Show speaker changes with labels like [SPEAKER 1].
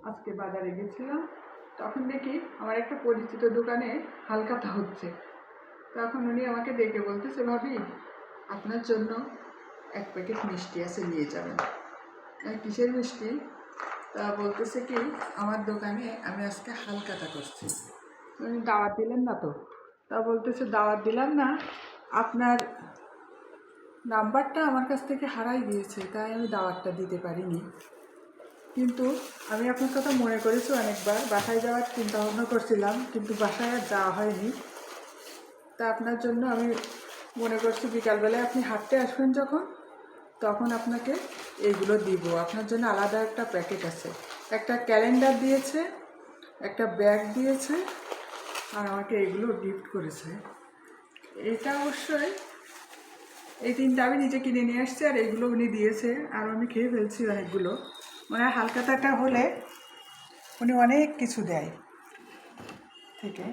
[SPEAKER 1] আজকে বাজারে গেছিলাম, তখন দেখি আমার একটা পরিচিত দোকানে হালখাতা হচ্ছে। তখন উনি আমাকে ডেকে বলতেছে, ভাবি আপনার জন্য এক প্যাকেট মিষ্টি আছে, নিয়ে যাবেন। কিসের মিষ্টি? তা বলতেছে কি, আমার দোকানে আমি আজকে হালখাতা করছি। উনি দাওয়াত দিলেন না তো? তা বলতেছে, দাওয়াত দিলাম না, আপনার নাম্বারটা আমার কাছ থেকে হারাই গিয়েছে, তাই আমি দাওয়াতটা দিতে পারিনি। কিন্তু আমি আপনার কথা মনে করেছি অনেকবার, বাসায় যাওয়ার চিন্তা ভাবনা করছিলাম, কিন্তু বাসায় আর যাওয়া হয়নি। তা আপনার জন্য আমি মনে করছি বিকালবেলায় আপনি হাঁটতে আসবেন যখন, তখন আপনাকে এইগুলো দিব। আপনার জন্য আলাদা একটা প্যাকেট আছে, একটা ক্যালেন্ডার দিয়েছে, একটা ব্যাগ দিয়েছে, আর আমাকে এগুলো গিফট করেছে। এটা অবশ্যই এই তিনটা আমি নিজে কিনে নিয়ে আসছি, আর এইগুলো উনি দিয়েছে, আর আমি খেয়ে ফেলছি অনেকগুলো। মানে হালখাতাটা হলে উনি অনেক কিছু দেয় থেকে।